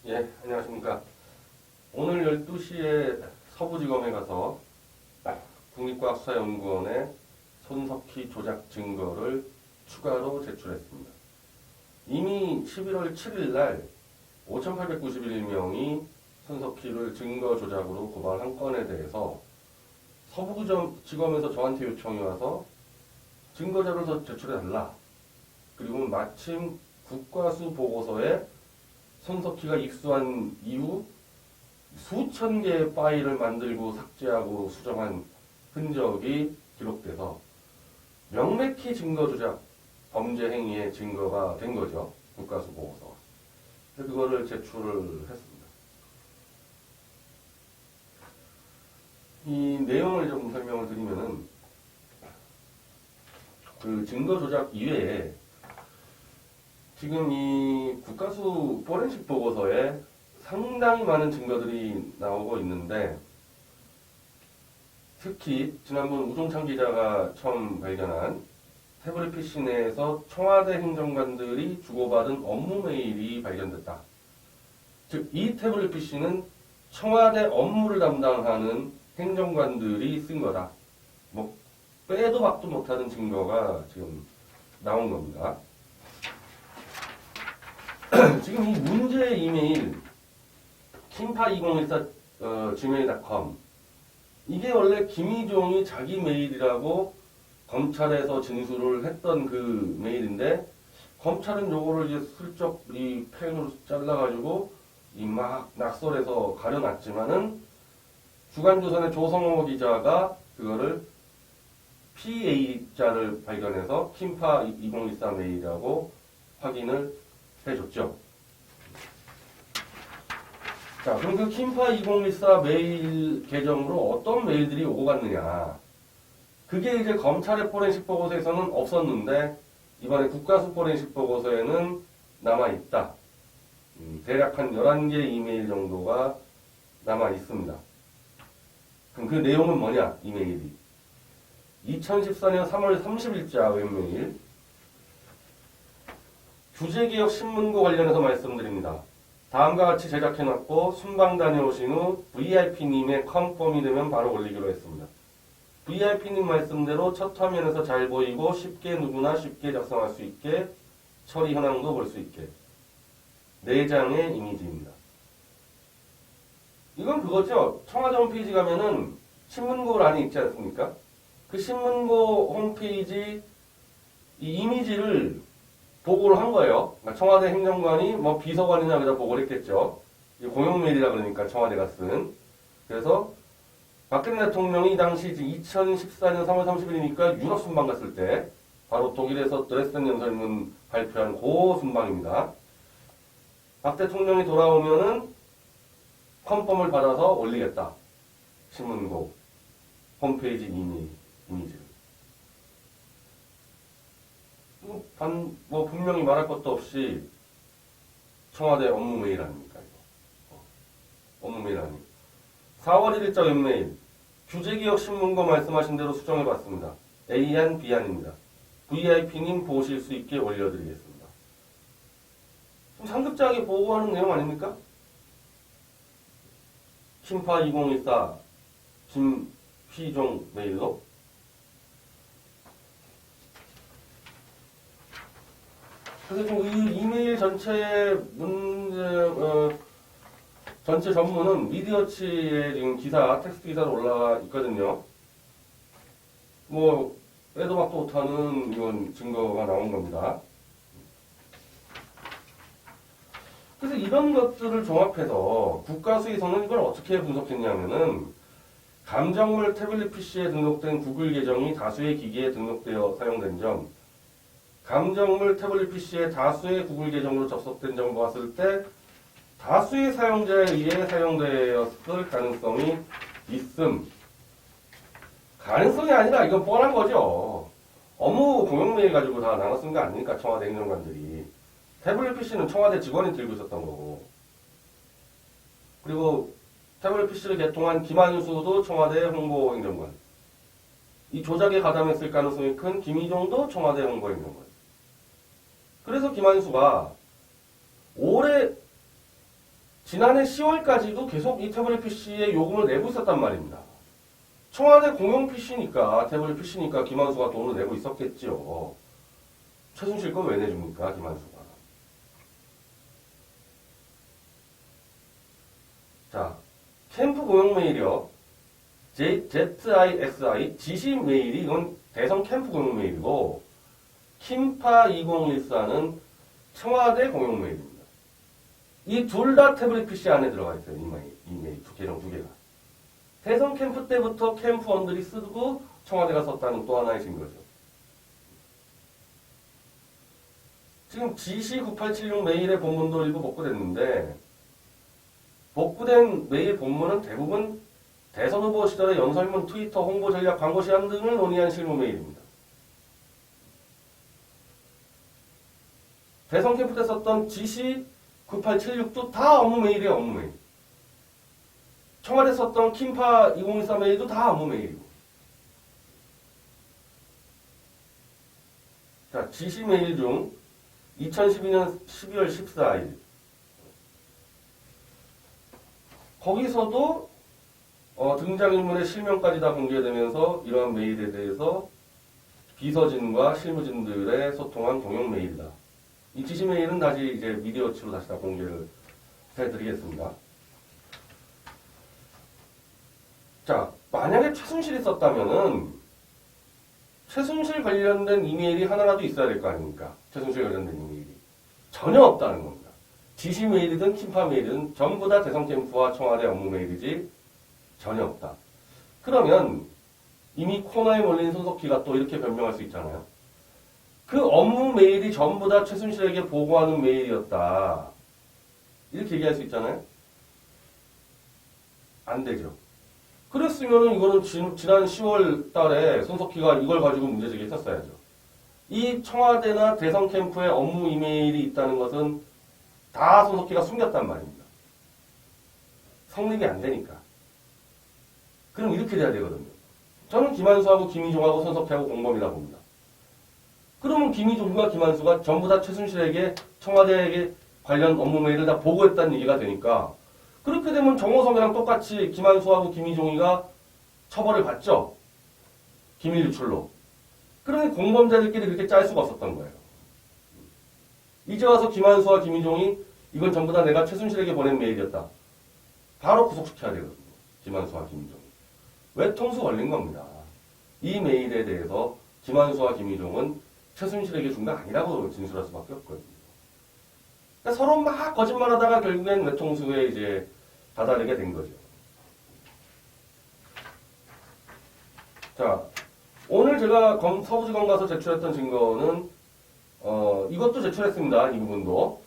예, 안녕하십니까. 오늘 12시에 서부지검에 가서 국립과학수사연구원에 손석희 조작 증거를 추가로 제출했습니다. 이미 11월 7일 날 5,891명이 손석희를 증거 조작으로 고발한 건에 대해서 서부지검에서 저한테 요청이 와서 증거자료를 더 제출해달라. 그리고 마침 국과수 보고서에 손석희가 입수한 이후 수천 개의 파일을 만들고 삭제하고 수정한 흔적이 기록돼서 명백히 증거조작 범죄 행위의 증거가 된 거죠. 국과수 보고서. 그래서 그거를 제출을 했습니다. 이 내용을 좀 설명을 드리면은 그 증거조작 이외에 지금 이 국과수 포렌식 보고서에 상당히 많은 증거들이 나오고 있는데 특히 지난번 우종찬 기자가 처음 발견한 태블릿 PC 내에서 청와대 행정관들이 주고받은 업무 메일이 발견됐다. 즉, 이 태블릿 PC는 청와대 업무를 담당하는 행정관들이 쓴 거다. 뭐 빼도 박도 못하는 증거가 지금 나온 겁니다. 지금 이 문제의 이메일 킴파2014 gmail.com 이게 원래 김희종이 자기 메일이라고 검찰에서 진술을 했던 그 메일인데 검찰은 요거를 이제 슬쩍 이 펜으로 잘라가지고 이 막 낙설해서 가려놨지만은 주간조선의 조성호 기자가 그거를 PA자를 발견해서 킴파2014 메일이라고 확인을 해줬죠. 자, 그럼 그 킴파2014 메일 계정으로 어떤 메일들이 오고 갔느냐. 그게 이제 검찰의 포렌식 보고서에서는 없었는데 이번에 국가수 포렌식 보고서에는 남아있다. 대략 한 11개 이메일 정도가 남아있습니다. 그럼 그 내용은 뭐냐, 이메일이. 2014년 3월 30일자 웹메일. 규제개혁 신문고 관련해서 말씀드립니다. 다음과 같이 제작해놨고 순방 다녀오신 후 VIP님의 컨펌이 되면 바로 올리기로 했습니다. VIP님 말씀대로 첫 화면에서 잘 보이고 누구나 쉽게 작성할 수 있게 처리 현황도 볼 수 있게 4장의 이미지입니다. 이건 그거죠. 청와대 홈페이지 가면은 신문고 란이 있지 않습니까? 그 신문고 홈페이지 이 이미지를 보고를 한 거예요. 그러니까 청와대 행정관이 뭐 비서관이나 그다 보고를 했겠죠. 공용메일이라 그러니까 청와대가 쓴. 그래서 박근혜 대통령이 당시 2014년 3월 30일이니까 유럽 순방 갔을 때 바로 독일에서 드레스덴 연설문 발표한 그 순방입니다. 박 대통령이 돌아오면은 컨펌을 받아서 올리겠다. 신문고 홈페이지 이미지를. 뭐 분명히 말할 것도 없이 청와대 업무 메일 아닙니까? 이거. 업무 메일 아니. 4월 1일자 웹메일. 규제개혁 신문고 말씀하신 대로 수정해봤습니다. A안, B안입니다. VIP님 보실 수 있게 올려드리겠습니다. 좀 상급자에게 보고하는 내용 아닙니까? 킴파2014 김휘종 메일로. 그래서 이 이메일 전체의 전체 전문은 미디어치에 지금 기사, 텍스트 기사로 올라가 있거든요. 뭐, 빼도 박도 못하는 이건 증거가 나온 겁니다. 그래서 이런 것들을 종합해서 국가수에서는 이걸 어떻게 분석했냐면은 감정물 태블릿 PC에 등록된 구글 계정이 다수의 기기에 등록되어 사용된 점, 감정물 태블릿 PC에 다수의 구글 계정으로 접속된 점 봤을 때 다수의 사용자에 의해 사용되었을 가능성이 있음. 가능성이 아니라 이건 뻔한 거죠. 업무 공용 메일 가지고 다 나눠 쓴 거 아닙니까? 청와대 행정관들이. 태블릿 PC는 청와대 직원이 들고 있었던 거고. 그리고 태블릿 PC를 개통한 김한수도 청와대 홍보행정관. 이 조작에 가담했을 가능성이 큰 김희종도 청와대 홍보행정관. 그래서 김한수가 올해 지난해 10월까지도 계속 이 태블릿 PC에 요금을 내고 있었단 말입니다. 청와대 공용 PC니까, 태블릿 PC니까 김한수가 돈을 내고 있었겠지요. 최순실 거 왜 내줍니까, 김한수가. 자, 캠프 공용 메일이요. ZIXI, 지시 메일이 이건 대성 캠프 공용 메일이고, 킴파 2014는 청와대 공용 메일입니다. 이 둘 다 태블릿 PC 안에 들어가 있어요. 이 메일 계정 두 개가. 대선 캠프 때부터 캠프원들이 쓰고 청와대가 썼다는 또 하나의 증거죠. 지금 GC9876 메일의 본문도 일부 복구됐는데, 복구된 메일 본문은 대부분 대선 후보 시절의 연설문, 트위터, 홍보 전략, 광고 시안 등을 논의한 실무 메일입니다. 대선 캠프 때 썼던 GC9876도 다 업무 메일이에요, 업무 메일. 청와대 썼던 킴파 2014 메일도 다 업무 메일이고. 자, GC 메일 중 2012년 12월 14일. 거기서도 등장인물의 실명까지 다 공개되면서 이러한 메일에 대해서 비서진과 실무진들의 소통한 공용 메일이다. 이 GC 메일은 다시 이제 미디어치로 다시 다 공개를 해드리겠습니다. 자, 만약에 최순실이 썼다면은 최순실 관련된 이메일이 하나라도 있어야 될 거 아닙니까? 최순실 관련된 이메일이. 전혀 없다는 겁니다. 지시 메일이든 킴파 메일이든 전부 다 대선 캠프와 청와대 업무 메일이지 전혀 없다. 그러면 이미 코너에 몰린 손석희가 또 이렇게 변명할 수 있잖아요. 그 업무 메일이 전부 다 최순실에게 보고하는 메일이었다. 이렇게 얘기할 수 있잖아요. 안 되죠. 그랬으면 이거는 지난 10월 달에 손석희가 이걸 가지고 문제제기 했었어야죠. 이 청와대나 대선 캠프에 업무 이메일이 있다는 것은 다 손석희가 숨겼단 말입니다. 성립이 안 되니까. 그럼 이렇게 돼야 되거든요. 저는 김한수하고 김희종하고 손석희하고 공범이다 봅니다. 그러면 김희종과 김한수가 전부 다 최순실에게 청와대에게 관련 업무 메일을 다 보고했다는 얘기가 되니까 그렇게 되면 정호성이랑 똑같이 김한수하고 김희종이가 처벌을 받죠. 기밀 유출로. 그러니 공범자들끼리 그렇게 짤 수가 없었던 거예요. 이제 와서 김한수와 김희종이 이건 전부 다 내가 최순실에게 보낸 메일이었다. 바로 구속시켜야 되거든요. 김한수와 김희종이. 외통수 걸린 겁니다. 이 메일에 대해서 김한수와 김희종은 최순실에게 준 거 아니라고 진술할 수밖에 없거든요. 그러니까 서로 막 거짓말하다가 결국엔 외통수에 이제 다다르게 된 거죠. 자, 오늘 제가 서부지검 가서 제출했던 증거는 이것도 제출했습니다. 이 부분도.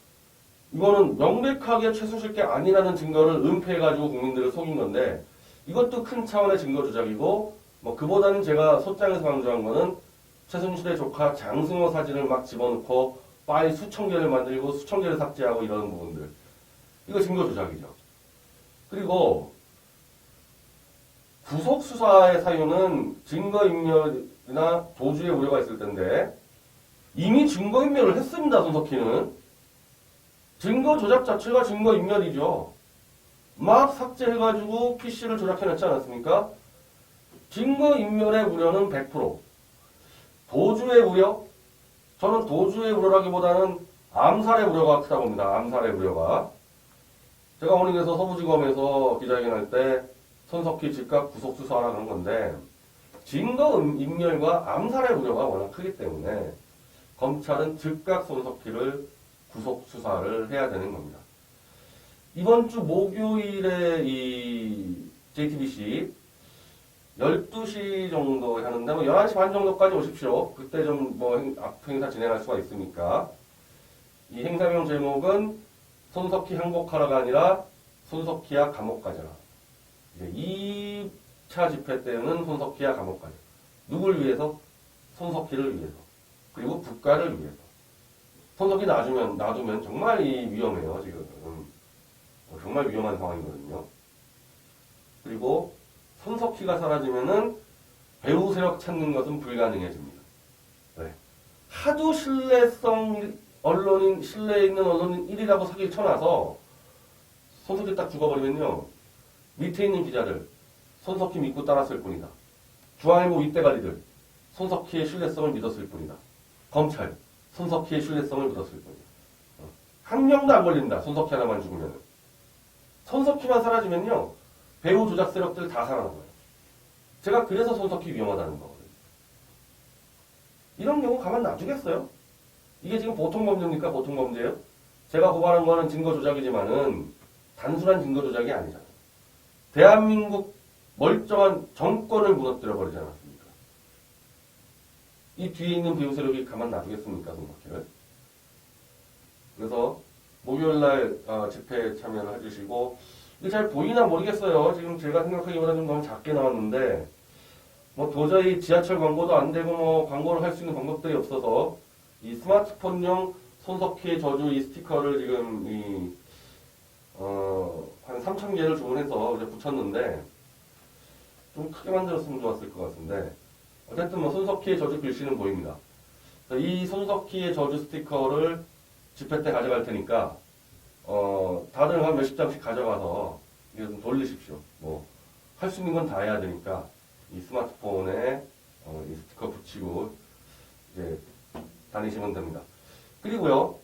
이거는 명백하게 최순실 게 아니라는 증거를 은폐해가지고 국민들을 속인 건데 이것도 큰 차원의 증거 조작이고 뭐 그보다는 제가 소장에서 강조한 거는 최순실의 조카 장승호 사진을 막 집어넣고 파일 수천 개를 만들고 수천 개를 삭제하고 이런 부분들. 이거 증거 조작이죠. 그리고 구속수사의 사유는 증거인멸이나 도주의 우려가 있을 텐데 이미 증거인멸을 했습니다. 손석희는. 증거 조작 자체가 증거인멸이죠. 막 삭제해가지고 PC를 조작해놨지 않았습니까? 증거인멸의 우려는 100%. 도주의 우려? 저는 도주의 우려라기보다는 암살의 우려가 크다고 봅니다. 암살의 우려가. 제가 오늘 그래서 서부지검에서 기자회견할 때 손석희 즉각 구속수사하라 그런 건데 증거인멸과 암살의 우려가 워낙 크기 때문에 검찰은 즉각 손석희를 구속수사를 해야 되는 겁니다. 이번 주 목요일에 이 JTBC 12시 정도 하는데 뭐 11시 반 정도까지 오십시오. 그때 좀 뭐 앞 행사 진행할 수가 있으니까. 이 행사명 제목은 손석희 항복하라가 아니라 손석희야 감옥 가자. 이제 2차 집회 때는 손석희야 감옥 가자. 누굴 위해서? 손석희를 위해서. 그리고 국가를 위해서. 손석희 놔두면 정말 위험해요, 지금. 정말 위험한 상황이거든요. 그리고 손석희가 사라지면은 배후 세력 찾는 것은 불가능해집니다. 네. 하도 신뢰 있는 언론인 1위라고 사기를 쳐놔서 손석희 딱 죽어버리면요. 밑에 있는 기자들 손석희 믿고 따랐을 뿐이다. 중앙일보 윗대가리들 손석희의 신뢰성을 믿었을 뿐이다. 검찰 손석희의 신뢰성을 믿었을 뿐이다. 한 명도 안 걸린다. 손석희 하나만 죽으면. 손석희만 사라지면요. 배후 조작 세력들 다 살아남아요. 제가 그래서 손석희 위험하다는 거거든요. 이런 경우 가만 놔두겠어요? 이게 지금 보통 범죄입니까? 보통 범죄예요? 제가 고발한 거는 증거 조작이지만은 단순한 증거 조작이 아니잖아요. 대한민국 멀쩡한 정권을 무너뜨려 버리지 않았습니까? 이 뒤에 있는 배후 세력이 가만 놔두겠습니까? 손석희를. 그래서 목요일날 집회에 참여를 해주시고 이게 잘 보이나 모르겠어요. 지금 제가 생각하기보다 좀 너무 작게 나왔는데 뭐 도저히 지하철 광고도 안 되고 뭐 광고를 할 수 있는 방법들이 없어서 이 스마트폰용 손석희의 저주 이 스티커를 지금 한 3,000개를 주문해서 이제 붙였는데 좀 크게 만들었으면 좋았을 것 같은데 어쨌든 뭐 손석희의 저주 글씨는 보입니다. 이 손석희의 저주 스티커를 집회 때 가져갈 테니까 다들 한 몇십 장씩 가져가서 이거 좀 돌리십시오. 뭐 할 수 있는 건 다 해야 되니까 이 스마트폰에 이 스티커 붙이고 이제 다니시면 됩니다. 그리고요,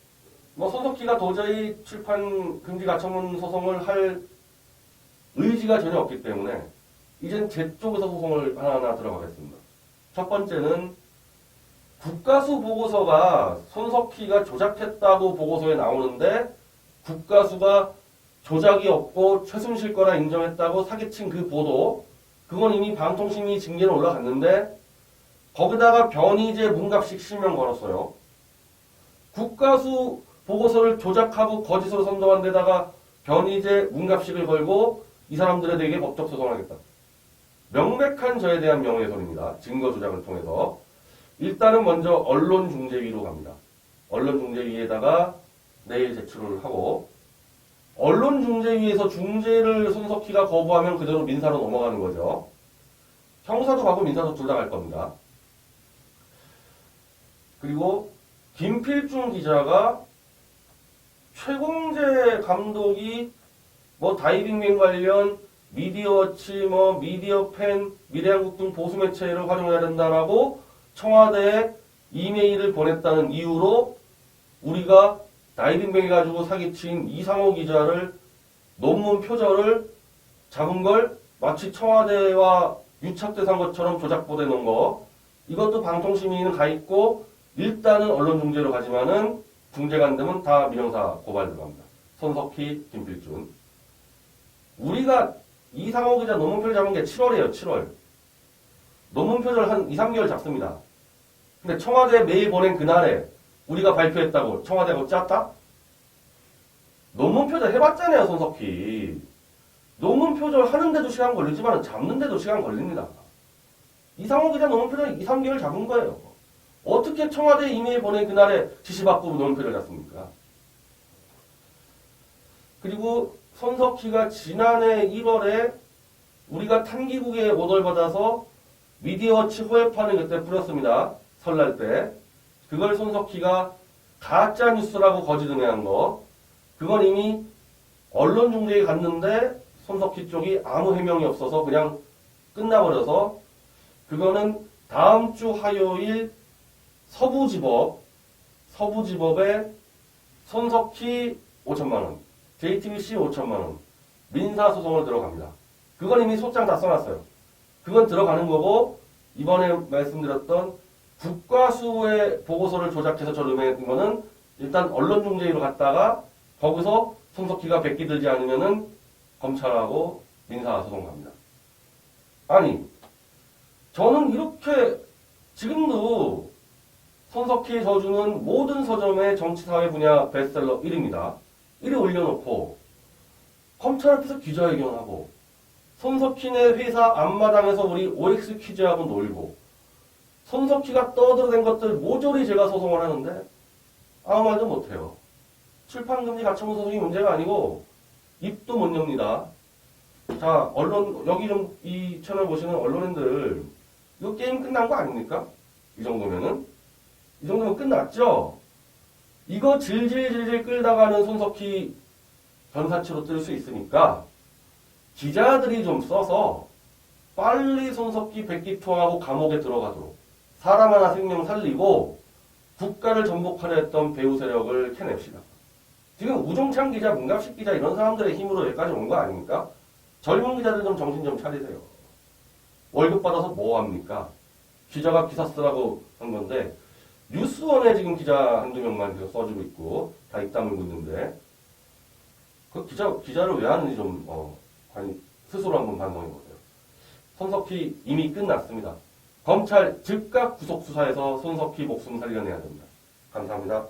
뭐 손석희가 도저히 출판 금지 가처분 소송을 할 의지가 전혀 없기 때문에 이젠 제 쪽에서 소송을 하나하나 들어가겠습니다. 첫 번째는 국가수 보고서가 손석희가 조작했다고 보고서에 나오는데 국가수가 조작이 없고 최순실 거라 인정했다고 사기친 그 보도, 그건 이미 방통심이 징계는 올라갔는데 거기다가 변희재 문갑식 실명 걸었어요. 국가수 보고서를 조작하고 거짓으로 선동한 데다가 변희재 문갑식을 걸고 이 사람들에 대해 법적 소송하겠다. 명백한 저에 대한 명예훼손입니다. 증거 조작을 통해서. 일단은 먼저 언론중재위로 갑니다. 언론중재위에다가 내일 제출을 하고 언론중재위에서 중재를 손석희가 거부하면 그대로 민사로 넘어가는 거죠. 형사도 가고 민사도 둘 다 갈 겁니다. 그리고 김필중 기자가 최공재 감독이 뭐 다이빙맨 관련 미디어워치, 뭐 미디어팬, 미래한국 등 보수 매체를 활용해야 된다라고 청와대에 이메일을 보냈다는 이유로 우리가 다이빙뱅 가지고 사기친 이상호 기자를 논문 표절을 잡은 걸 마치 청와대와 유착돼서 것처럼 조작보도해 놓은 거, 이것도 방통심의는 가 있고 일단은 언론중재로 가지만은 중재가 안 되면 다 민형사 고발 들어갑니다. 손석희, 김필준. 우리가 이상호 기자 논문 표절 잡은 게 7월이에요. 7월. 논문 표절 한 2, 3개월 잡습니다. 근데 청와대에 메일 보낸 그날에 우리가 발표했다고 청와대가 짰다? 논문 표절 해봤잖아요, 손석희. 논문 표절 하는데도 시간 걸리지만 잡는데도 시간 걸립니다. 이상호 기자 논문 표절 2, 3개월 잡은 거예요. 어떻게 청와대에 이메일 보낸 그날에 지시받고 논문 표절 잡습니까? 그리고 손석희가 지난해 1월에 우리가 탄기국에 오더를 받아서 미디어워치 호협판을 그때 뿌렸습니다. 설날 때. 그걸 손석희가 가짜뉴스라고 거짓응해한 거. 그건 이미 언론중재에 갔는데 손석희 쪽이 아무 해명이 없어서 그냥 끝나버려서 그거는 다음 주 화요일 서부지법에 손석희 5천만원, JTBC 5천만원, 민사소송을 들어갑니다. 그건 이미 소장 다 써놨어요. 그건 들어가는 거고 이번에 말씀드렸던 국가수의 보고서를 조작해서 저름한 거는 일단 언론중재위로 갔다가 거기서 손석희가 백기 들지 않으면은 검찰하고 민사소송 갑니다. 아니, 저는 이렇게 지금도 손석희의 저주는 모든 서점의 정치사회 분야 베스트셀러 1위입니다. 1위 올려놓고 검찰 앞에서 기자회견하고 손석희네 회사 앞마당에서 우리 OX 퀴즈하고 놀고 손석희가 떠들어댄 것들 모조리 제가 소송을 하는데 아무 말도 못해요. 출판금지 가처분 소송이 문제가 아니고 입도 못 엽니다. 자, 언론, 여기 좀 이 채널 보시는 언론인들 이거 게임 끝난 거 아닙니까? 이 정도면은? 이 정도면 끝났죠? 이거 질질질질 끌다가는 손석희 전사치로 뜰 수 있으니까 기자들이 좀 써서 빨리 손석희 백기통하고 감옥에 들어가도록 사람 하나 생명 살리고 국가를 전복하려 했던 배후 세력을 캐냅시다. 지금 우종찬 기자, 문갑식 기자 이런 사람들의 힘으로 여기까지 온 거 아닙니까? 젊은 기자들 좀 정신 좀 차리세요. 월급 받아서 뭐 합니까? 기자가 기사 쓰라고 한 건데 뉴스원에 지금 기자 한두 명만 계속 써주고 있고 다 입 다물고 있는데 그 기자를 왜 하는지 좀 스스로 한번 반성해보세요. 손석희 이미 끝났습니다. 검찰 즉각 구속 수사해서 손석희 목숨 살려내야 됩니다. 감사합니다.